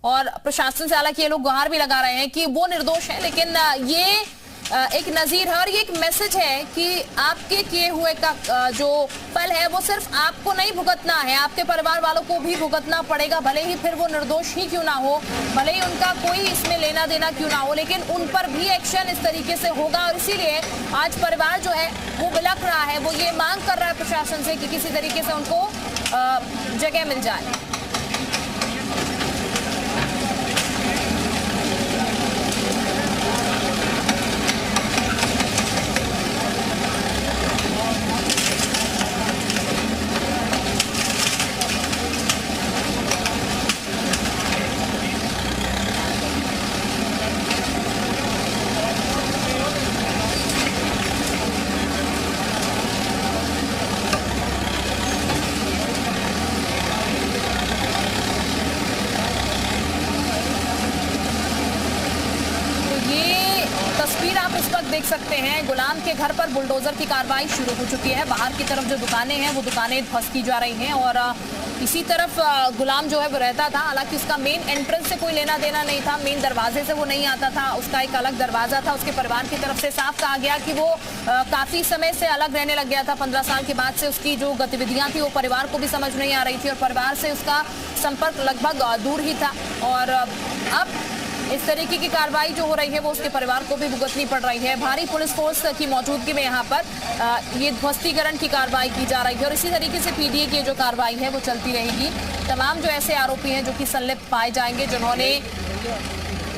और प्रशासन से हालांकि ये लोग गुहार भी लगा रहे हैं कि वो निर्दोष है, लेकिन ये एक नजीर है और ये एक मैसेज है कि आपके किए हुए का जो फल है वो सिर्फ आपको नहीं भुगतना है, आपके परिवार वालों को भी भुगतना पड़ेगा, भले ही फिर वो निर्दोष ही क्यों ना हो, भले ही उनका कोई इसमें लेना देना क्यों ना हो, लेकिन उन पर भी एक्शन इस तरीके से होगा। और इसीलिए आज परिवार जो है वो बिलख रहा है, वो ये मांग कर रहा है प्रशासन से कि किसी तरीके से उनको जगह मिल जाए। तस्वीर आप इस वक्त देख सकते हैं, गुलाम के घर पर बुलडोजर की कार्रवाई शुरू हो चुकी है। बाहर की तरफ जो दुकानें हैं वो दुकानें ध्वस्त की जा रही हैं और इसी तरफ गुलाम जो है वो रहता था। हालांकि उसका मेन एंट्रेंस से कोई लेना देना नहीं था, मेन दरवाजे से वो नहीं आता था, उसका एक अलग दरवाजा था। उसके परिवार की तरफ से साफ कहा गया कि वो काफी समय से अलग रहने लग गया था। 15 साल के बाद से उसकी जो गतिविधियां थी वो परिवार को भी समझ नहीं आ रही थी और परिवार से उसका संपर्क लगभग दूर ही था। और अब इस तरीके की कार्रवाई जो हो रही है वो उसके परिवार को भी भुगतनी पड़ रही है। भारी पुलिस फोर्स की मौजूदगी में यहाँ पर ये ध्वस्तीकरण की कार्रवाई की जा रही है और इसी तरीके से पीडीए की जो कार्रवाई है वो चलती रहेगी। तमाम जो ऐसे आरोपी हैं जो कि संलिप्त पाए जाएंगे, जिन्होंने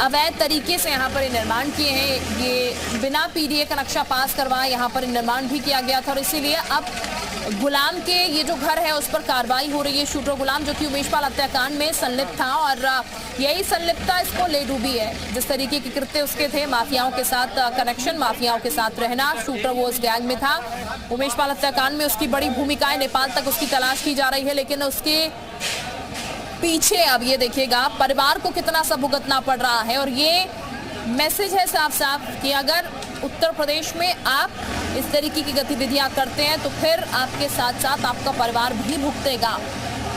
अवैध तरीके से यहाँ पर निर्माण किए हैं, ये बिना पीडीए का नक्शा पास करवाए यहाँ पर निर्माण भी किया गया था और इसीलिए अब गुलाम के ये जो घर है उस पर कार्रवाई हो रही है। शूटर गुलाम जो कि उमेशपाल हत्याकांड में संलिप्त था और यही संलिप्तता इसको ले डूबी है। जिस तरीके के कृत्य उसके थे, माफियाओं के साथ कनेक्शन, माफियाओं के साथ रहना, शूटर वो उस गैंग में था। उमेशपाल हत्याकांड में उसकी बड़ी भूमिका है, नेपाल तक उसकी तलाश की जा रही है, लेकिन उसके पीछे अब ये देखिएगा परिवार को कितना सब भुगतना पड़ रहा है। और ये मैसेज है साफ साफ कि अगर उत्तर प्रदेश में आप इस तरीके की गतिविधियां करते हैं तो फिर आपके साथ साथ आपका परिवार भी भुगतेगा।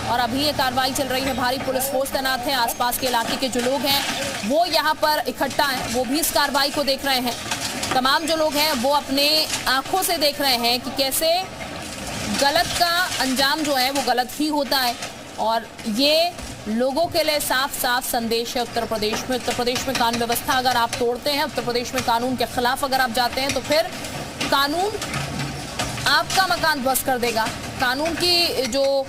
और अभी ये कार्रवाई चल रही है, भारी पुलिस फोर्स तैनात है, आसपास के इलाके के जो लोग हैं वो यहाँ पर इकट्ठा हैं, वो भी इस कार्रवाई को देख रहे हैं। तमाम जो लोग हैं वो अपने आंखों से देख रहे हैं कि कैसे गलत का अंजाम जो है वो गलत ही होता है। और ये लोगों के लिए साफ साफ संदेश है उत्तर प्रदेश में। उत्तर प्रदेश में कानून व्यवस्था अगर आप तोड़ते हैं, उत्तर प्रदेश में कानून के खिलाफ अगर आप जाते हैं तो फिर कानून आपका मकान ध्वस्त कर देगा। कानून की जो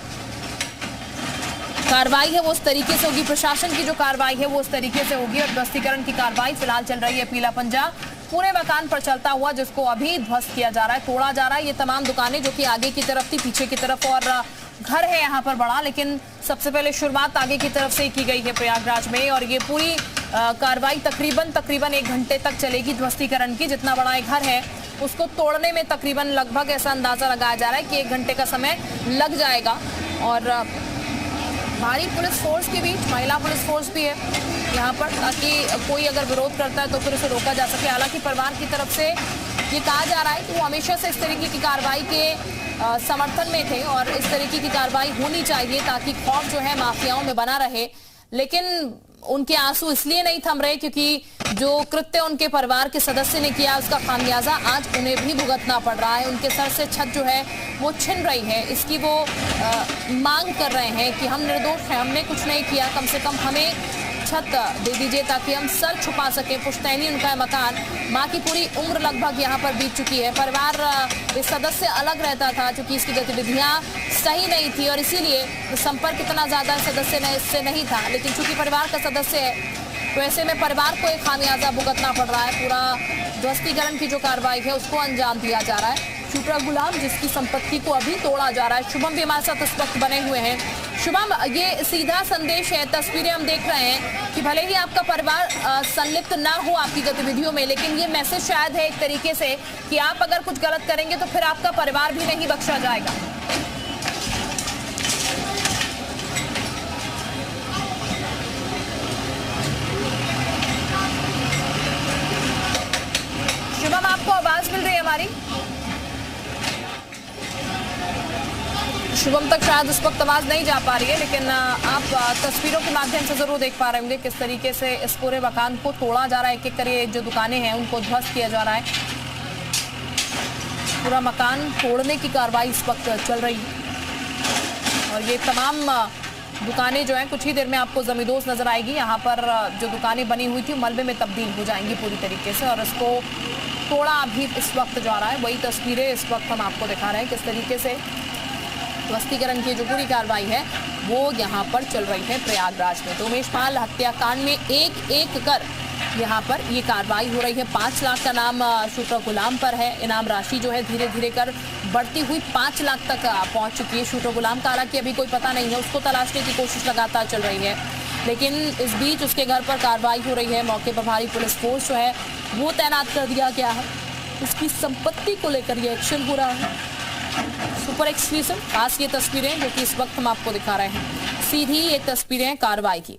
कार्रवाई है वो उस तरीके से होगी, प्रशासन की जो कार्रवाई है वो उस तरीके से होगी। और ध्वस्तीकरण की कार्रवाई फिलहाल चल रही है। पीला पंजा पूरे मकान पर चलता हुआ जिसको अभी ध्वस्त किया जा रहा है, तोड़ा जा रहा है। ये तमाम दुकानें जो कि आगे की तरफ थी, पीछे की तरफ और घर है यहाँ पर बड़ा, लेकिन सबसे पहले शुरुआत आगे की तरफ से की गई है प्रयागराज में। और ये पूरी कार्रवाई तकरीबन 1 घंटे तक चलेगी ध्वस्तीकरण की। जितना बड़ा एक घर है उसको तोड़ने में तकरीबन लगभग ऐसा अंदाजा लगाया जा रहा है कि 1 घंटे का समय लग जाएगा। और भारी पुलिस फोर्स के बीच महिला पुलिस फोर्स भी है यहाँ पर, ताकि कोई अगर विरोध करता है तो फिर उसे रोका जा सके। हालांकि परिवार की तरफ से ये कहा जा रहा है कि वो हमेशा से इस तरीके की कार्रवाई के समर्थन में थे और इस तरीके की कार्रवाई होनी चाहिए ताकि खौफ जो है माफियाओं में बना रहे। लेकिन उनके आंसू इसलिए नहीं थम रहे क्योंकि जो कृत्य उनके परिवार के सदस्य ने किया उसका खामियाजा आज उन्हें भी भुगतना पड़ रहा है। उनके सर से छत जो है वो छिन रही है, इसकी वो मांग कर रहे हैं कि हम निर्दोष हैं, हमने कुछ नहीं किया, कम से कम हमें छत दे दीजिए ताकि हम सर छुपा सकें। पुश्तैनी उनका मकान, माँ की पूरी उम्र लगभग यहाँ पर बीत चुकी है। परिवार इस सदस्य अलग रहता था क्योंकि इसकी गतिविधियाँ सही नहीं थी और इसीलिए संपर्क इतना ज़्यादा सदस्य ने इससे नहीं था। लेकिन चूंकि परिवार का सदस्य है तो ऐसे में परिवार को एक खामियाजा भुगतना पड़ रहा है। पूरा ध्वस्तीकरण की जो कार्रवाई है उसको अंजाम दिया जा रहा है। शूटर गुलाम जिसकी संपत्ति को अभी तोड़ा जा रहा है। शुभम भी हमारे साथ इस वक्त बने हुए हैं। शुभम, ये सीधा संदेश है, तस्वीरें हम देख रहे हैं कि भले ही आपका परिवार संलिप्त ना हो आपकी गतिविधियों में, लेकिन ये मैसेज शायद है एक तरीके से कि आप अगर कुछ गलत करेंगे तो फिर आपका परिवार भी नहीं बख्शा जाएगा। शुभम, आपको आवाज मिल रही है हमारी? शुभम तक शायद उस वक्त आवाज नहीं जा पा रही है, लेकिन आप तस्वीरों के माध्यम से जरूर देख पा रहे होंगे किस तरीके से इस पूरे मकान को तोड़ा जा रहा है। एक-एक करके जो दुकानें हैं उनको ध्वस्त किया जा रहा है। पूरा मकान तोड़ने की कार्रवाई इस वक्त चल रही है और ये तमाम दुकानें जो हैं कुछ ही देर में आपको जमींदोज नजर आएगी। यहाँ पर जो दुकानें बनी हुई थी मलबे में तब्दील हो जाएंगी पूरी तरीके से और इसको तोड़ा अभी इस वक्त जा रहा है। वही तस्वीरें इस वक्त हम आपको दिखा रहे हैं किस तरीके से ध्वस्तीकरण की जो पूरी कार्रवाई है वो यहाँ पर चल रही है प्रयागराज में। तो उमेश पाल हत्याकांड में एक एक कर यहाँ पर ये कार्रवाई हो रही है। 5 लाख का नाम शूटर गुलाम पर है। इनाम राशि जो है धीरे धीरे कर बढ़ती हुई 5 लाख तक पहुँच चुकी है। शूटर गुलाम का हालांकि अभी कोई पता नहीं है, उसको तलाशने की कोशिश लगातार चल रही है, लेकिन इस बीच उसके घर पर कार्रवाई हो रही है। मौके पर भारी पुलिस फोर्स जो है वो तैनात कर दिया गया है। उसकी संपत्ति को लेकर ये एक्शन हो रहा है। सुपर एक्सक्लूसिव खास ये तस्वीरें जो कि इस वक्त हम आपको दिखा रहे हैं, सीधी ये तस्वीरें कार्रवाई की।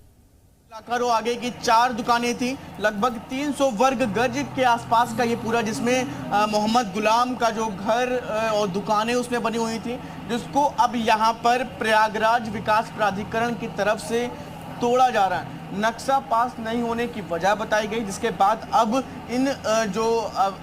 लाखारों आगे की 4 दुकानें थी, लगभग 300 वर्ग गज के आसपास का ये पूरा, जिसमें मोहम्मद गुलाम का जो घर और दुकानें उसमें बनी हुई थी, जिसको अब यहाँ पर प्रयागराज विकास प्राधिकरण की तरफ से तोड़ा जा रहा है। नक्शा पास नहीं होने की वजह बताई गई, जिसके बाद अब इन जो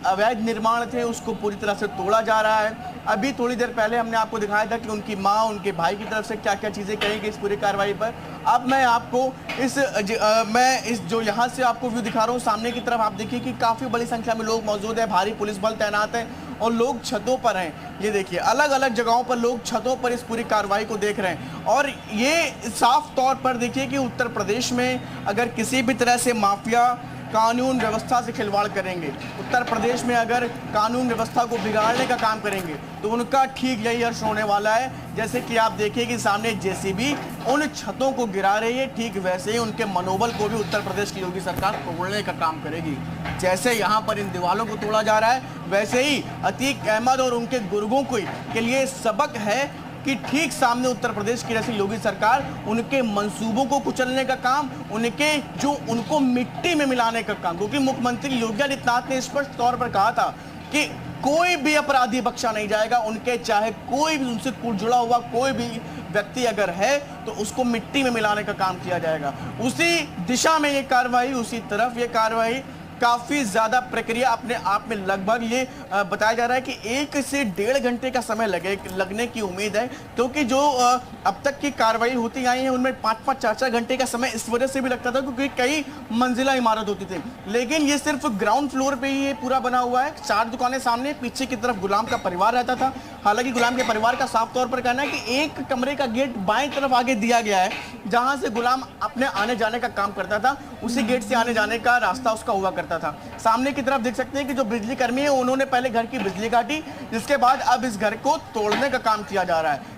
अवैध निर्माण थे उसको पूरी तरह से तोड़ा जा रहा है। अभी थोड़ी देर पहले हमने आपको दिखाया था कि उनकी माँ उनके भाई की तरफ से क्या क्या चीज़ें कहेंगी इस पूरी कार्रवाई पर। अब मैं आपको इस जो यहाँ से आपको व्यू दिखा रहा हूँ, सामने की तरफ आप देखिए कि काफ़ी बड़ी संख्या में लोग मौजूद हैं, भारी पुलिस बल तैनात है और लोग छतों पर हैं। ये देखिए अलग अलग जगहों पर लोग छतों पर इस पूरी कार्रवाई को देख रहे हैं और ये साफ तौर पर देखिए कि उत्तर प्रदेश में अगर किसी भी तरह से माफिया कानून व्यवस्था से खिलवाड़ करेंगे, उत्तर प्रदेश में अगर कानून व्यवस्था को बिगाड़ने का काम करेंगे तो उनका ठीक यही अर्श होने वाला है। जैसे कि आप देखिए कि सामने जेसीबी उन छतों को गिरा रही है, ठीक वैसे ही उनके मनोबल को भी उत्तर प्रदेश की योगी सरकार तोड़ने का काम करेगी। जैसे यहाँ पर इन दीवालों को तोड़ा जा रहा है, वैसे ही अतीक अहमद और उनके गुर्गों के लिए सबक है कि ठीक सामने उत्तर प्रदेश की जैसी योगी सरकार उनके मंसूबों को कुचलने का काम, उनको मिट्टी में मिलाने का काम, क्योंकि मुख्यमंत्री योगी आदित्यनाथ ने स्पष्ट तौर पर कहा था कि कोई भी अपराधी बख्शा नहीं जाएगा, उनके चाहे कोई भी उनसे जुड़ा हुआ कोई भी व्यक्ति अगर है तो उसको मिट्टी में मिलाने का काम किया जाएगा। उसी दिशा में ये कार्रवाई, उसी तरफ ये कार्रवाई, काफ़ी ज़्यादा प्रक्रिया अपने आप में लगभग ये बताया जा रहा है कि 1 से 1.5 घंटे का समय लगने की उम्मीद है, क्योंकि जो अब तक की कार्रवाई होती आई है उनमें 5-5, 4-4 घंटे का समय इस वजह से भी लगता था क्योंकि कई मंजिला इमारत होती थी। लेकिन ये सिर्फ ग्राउंड फ्लोर पे ही ये पूरा बना हुआ है। 4 दुकानें सामने, पीछे की तरफ गुलाम का परिवार रहता था। हालांकि गुलाम के परिवार का साफ तौर पर कहना है कि एक कमरे का गेट बाएं तरफ आगे दिया गया है, जहां से गुलाम अपने आने जाने का काम करता था, उसी गेट से आने जाने का रास्ता उसका हुआ करता था। सामने की तरफ देख सकते हैं कि जो बिजली कर्मी है उन्होंने पहले घर की बिजली काटी, जिसके बाद अब इस घर को तोड़ने का काम किया जा रहा है।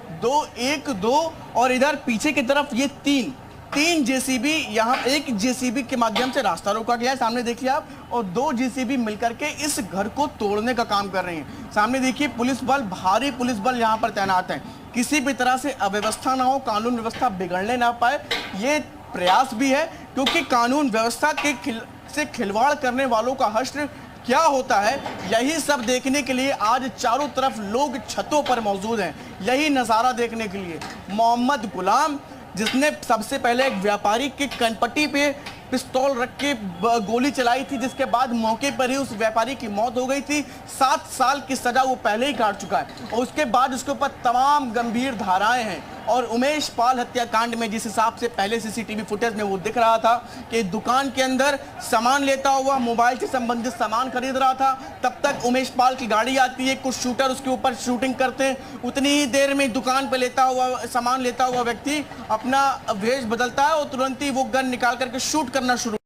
1, 2 और इधर पीछे की तरफ ये 3 जेसीबी, यहाँ एक जेसीबी के माध्यम से रास्ता रोका गया है, सामने देखिए आप, और 2 जेसीबी मिलकर के इस घर को तोड़ने का काम कर रही हैं। सामने देखिए पुलिस बल, भारी पुलिस बल यहाँ पर तैनात है, किसी भी तरह से अव्यवस्था ना हो, कानून व्यवस्था बिगड़ने ना पाए, ये प्रयास भी है, क्योंकि कानून व्यवस्था से खिलवाड़ करने वालों का हश्र क्या होता है, यही सब देखने के लिए आज चारों तरफ लोग छतों पर मौजूद हैं, यही नज़ारा देखने के लिए। मोहम्मद गुलाम, जिसने सबसे पहले एक व्यापारी की कनपट्टी पे पिस्तौल रख के गोली चलाई थी, जिसके बाद मौके पर ही उस व्यापारी की मौत हो गई थी। 7 साल की सजा वो पहले ही काट चुका है और उसके बाद उसके ऊपर तमाम गंभीर धाराएं हैं। और उमेश पाल हत्याकांड में जिस हिसाब से पहले सीसीटीवी फुटेज में वो दिख रहा था कि दुकान के अंदर सामान लेता हुआ, मोबाइल से संबंधित सामान खरीद रहा था, तब तक उमेश पाल की गाड़ी आती है, कुछ शूटर उसके ऊपर शूटिंग करते हैं, उतनी ही देर में दुकान पर सामान लेता हुआ व्यक्ति अपना भेष बदलता है और तुरंत ही वो गन निकाल करके शूट करना शुरू